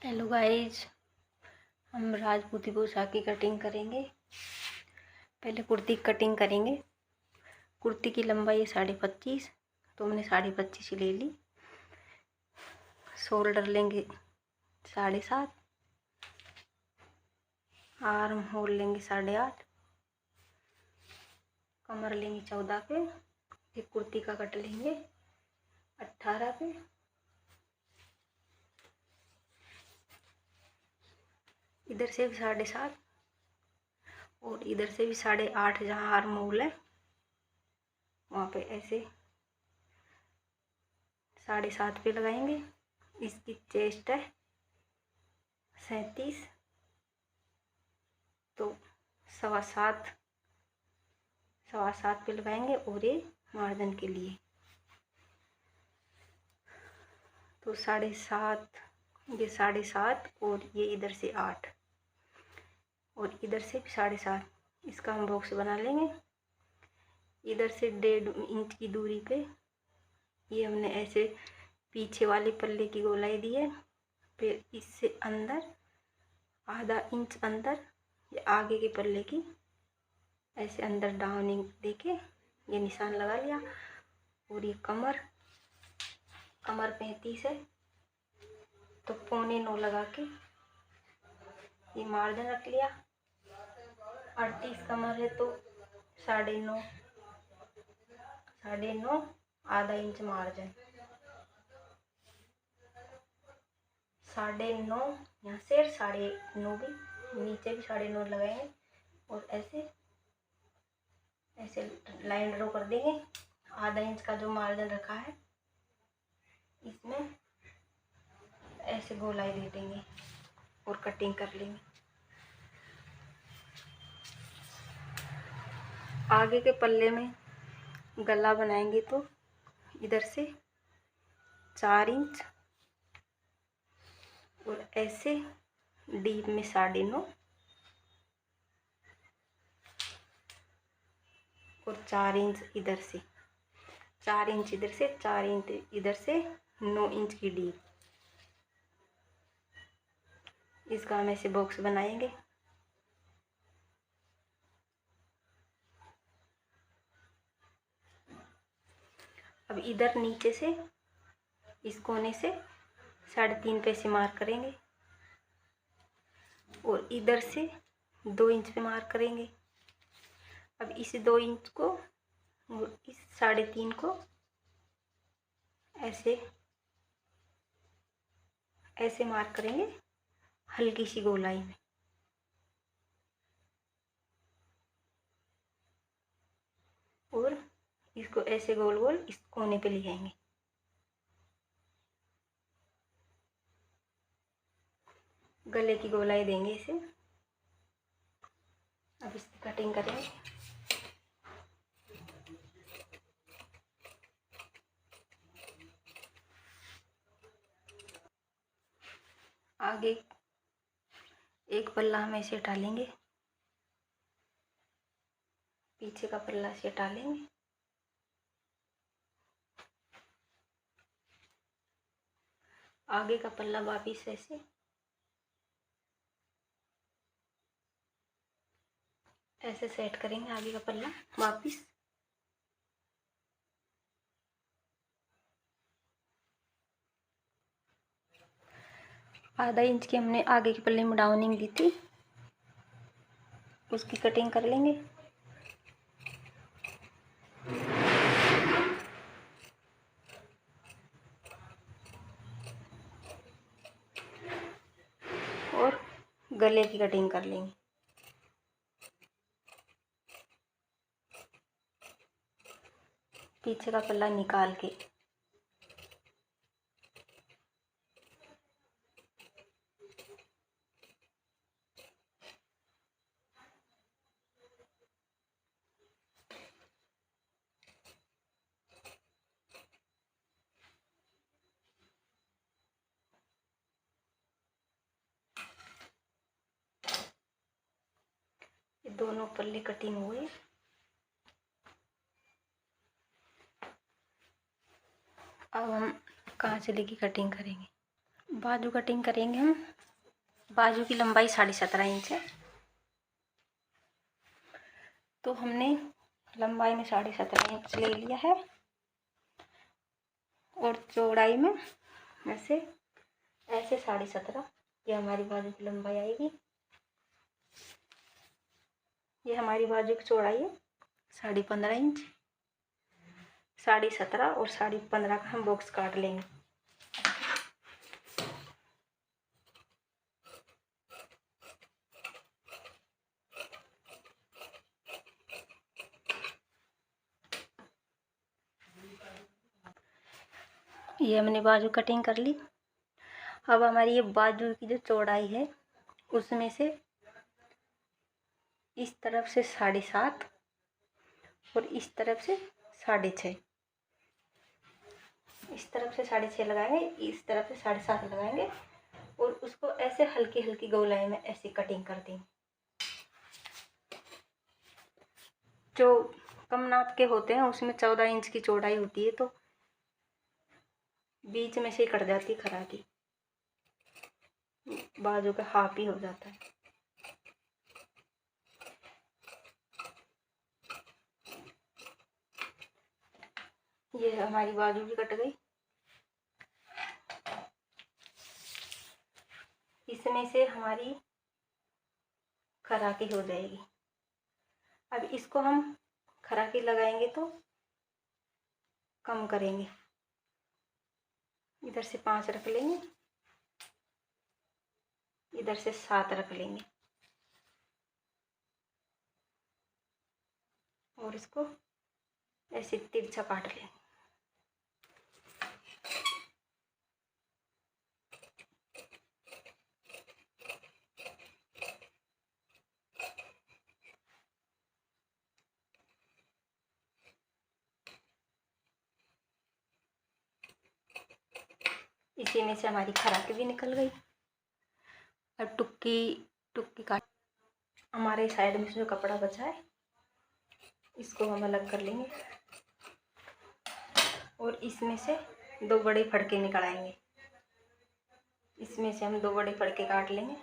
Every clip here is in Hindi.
हेलो गाइज, हम राजपूती पोशाक की कटिंग करेंगे। पहले कुर्ती की कटिंग करेंगे। कुर्ती की लंबाई है 25.5, तो हमने 25.5 ले ली। शोल्डर लेंगे 7.5, आर्म होल लेंगे 8.5, कमर लेंगे 14 पे। एक कुर्ती का कट लेंगे 18 पे। इधर से भी 7.5 और इधर से भी 8.5, जहाँ आर्म होल है वहाँ पे ऐसे 7.5 पे लगाएंगे। इसकी चेस्ट है 37, तो 7.25 पे लगाएंगे। और ये मार्जिन के लिए तो 7.5, ये 7.5 और ये इधर से 8 और इधर से 7.5। इसका हम बॉक्स बना लेंगे। इधर से 1.5 इंच की दूरी पे ये हमने ऐसे पीछे वाले पल्ले की गोलाई दी है। फिर इससे अंदर आधा इंच अंदर ये आगे के पल्ले की ऐसे अंदर डाउनिंग देके ये निशान लगा लिया। और ये कमर 35 है, तो 8.25 लगा के ये मार्जिन रख लिया। 38 कमर है तो 9.5 आधा इंच मार्जिन 9.5, यहाँ से 9.5 भी नीचे भी 9.5 लगाएंगे और ऐसे लाइन ड्रॉ कर देंगे। आधा इंच का जो मार्जिन रखा है इसमें ऐसे गोलाई दे देंगे और कटिंग कर लेंगे। आगे के पल्ले में गला बनाएंगे तो इधर से 4 इंच और ऐसे डीप में 9.5 और 4 इंच इधर से 4 इंच इधर से 4 इंच इधर से 9 इंच की डीप। इसका हम ऐसे बॉक्स बनाएंगे। अब इधर नीचे से इस कोने से 3.5 पे से मार्क करेंगे और इधर से 2 इंच पे मार्क करेंगे। अब इस 2 इंच को और इस 3.5 को ऐसे मार्क करेंगे हल्की सी गोलाई में। और इसको ऐसे गोल गोल इस कोने पे ले आएंगे। गले की गोलाई देंगे इसे। अब इसकी कटिंग करेंगे। आगे एक पल्ला हम ऐसे डालेंगे, पीछे का पल्ला से डालेंगे। आगे का पल्ला वापिस ऐसे सेट करेंगे। आगे का पल्ला वापिस आधा इंच की हमने आगे के पल्ले में डाउनिंग दी थी, उसकी कटिंग कर लेंगे। और गले की कटिंग कर लेंगे। पीछे का पल्ला निकाल के ये दोनों पल्ले कटिंग हुए। अब हम कांचले की कटिंग करेंगे। बाजू कटिंग करेंगे हम। बाजू की लंबाई 17.5 इंच है, तो हमने लंबाई में 17.5 इंच ले लिया है और चौड़ाई में ऐसे 17.5, ये हमारी बाजू की लंबाई आएगी। ये हमारी बाजू की चौड़ाई है 15.5 इंच। 17.5 और 15.5 का हम बॉक्स काट लेंगे। ये हमने बाजू कटिंग कर ली। अब हमारी ये बाजू की जो चौड़ाई है उसमें से इस तरफ से 7.5 और इस तरफ से 6.5, इस तरफ से 6.5 लगाएंगे, इस तरफ से 7.5 लगाएंगे और उसको ऐसे हल्की हल्की गोलाई में ऐसी कटिंग कर देंगे। जो कम नाप के होते हैं उसमें 14 इंच की चौड़ाई होती है, तो बीच में से कट जाती खराकी, बाजू का हाफ ही हो जाता है। ये हमारी बाजू भी कट गई। इसमें से हमारी खराकी हो जाएगी। अब इसको हम खराकी लगाएंगे तो कम करेंगे। इधर से 5 रख लेंगे, इधर से 7 रख लेंगे और इसको ऐसे तिरछा काट लेंगे। इसी में से हमारी खराकी भी निकल गई। अब टुक्की काट, हमारे साइड में से जो कपड़ा बचा है इसको हम अलग कर लेंगे और इसमें से 2 बड़े फड़के निकालेंगे। इसमें से हम 2 बड़े फड़के काट लेंगे।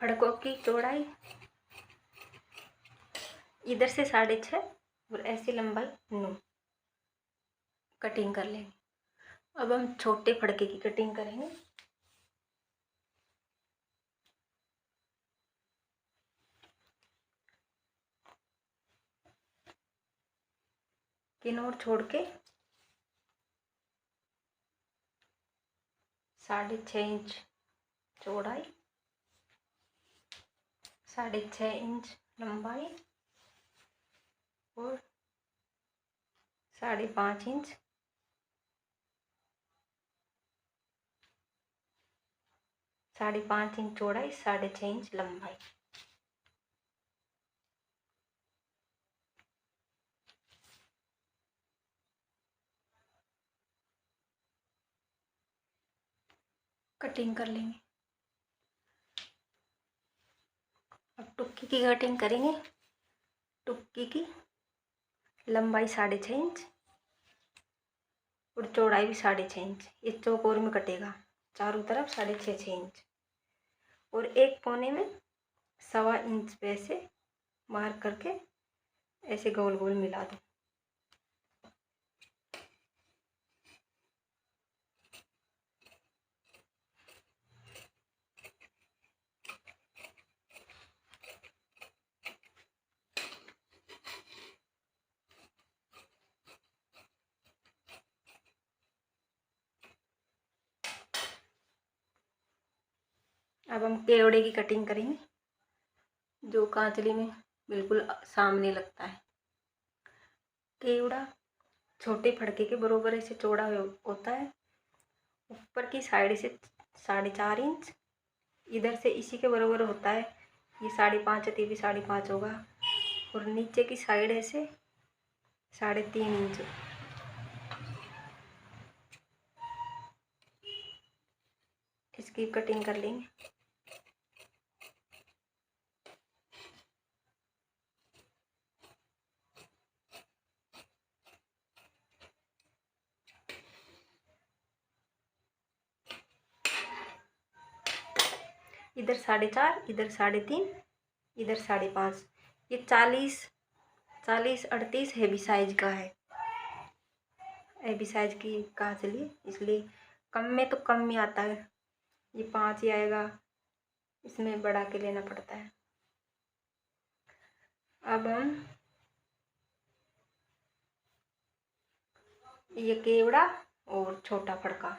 फड़कों की चौड़ाई इधर से 6.5 और ऐसी लंबाई 9 कटिंग कर लेंगे। अब हम छोटे फड़के की कटिंग करेंगे। किनार छोड़ के 6.5 इंच चौड़ाई, 6.5 इंच लंबाई और 5.5 इंच चौड़ाई, 6.5 इंच लंबाई। कटिंग कर लेंगे। अब टुक्की की कटिंग करेंगे। टुक्की की लंबाई 6.5 इंच और चौड़ाई भी 6.5 इंच। ये चौकोर में कटेगा, चारों तरफ 6.5 इंच और एक कोने में 1.25 इंच पे ऐसे मार्क करके ऐसे गोल गोल मिला दो। अब हम केवड़े की कटिंग करेंगे, जो कांचली में बिल्कुल सामने लगता है। केवड़ा छोटे फड़के के बराबर ऐसे चौड़ा होता है। ऊपर की साइड से 4.5 इंच, इधर से इसी के बराबर होता है। ये 5.5 है तो ये भी 5.5 होगा और नीचे की साइड ऐसे 3.5 इंच। इसकी कटिंग कर लेंगे। इधर 4.5, इधर 3.5, इधर 5.5। ये 40 38 हैवी साइज का है। हैवी साइज की कांच ली, इसलिए कम में तो कम में आता है, ये 5 ही आएगा, इसमें बढ़ा के लेना पड़ता है। अब हम ये केवड़ा और छोटा फड़का,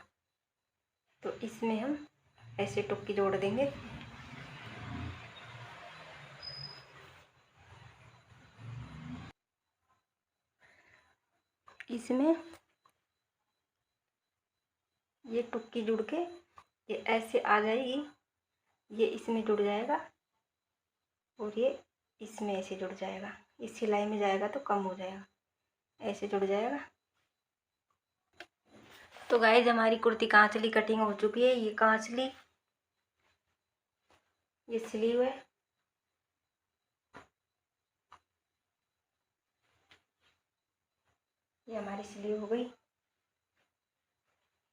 तो इसमें हम ऐसे टुक्की जोड़ देंगे। इसमें ये टुक्की जुड़ के ये ऐसे आ जाएगी, ये इसमें जुड़ जाएगा और ये इसमें ऐसे जुड़ जाएगा। इस सिलाई में जाएगा तो कम हो जाएगा, ऐसे जुड़ जाएगा। तो गाइस हमारी कुर्ती कांचली कटिंग हो चुकी है। ये कांचली, ये स्लीव है, ये हमारी स्लीव हो गई,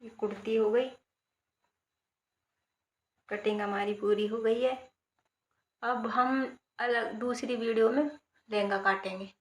ये कुर्ती हो गई, कटिंग हमारी पूरी हो गई है। अब हम अलग दूसरी वीडियो में लहंगा काटेंगे।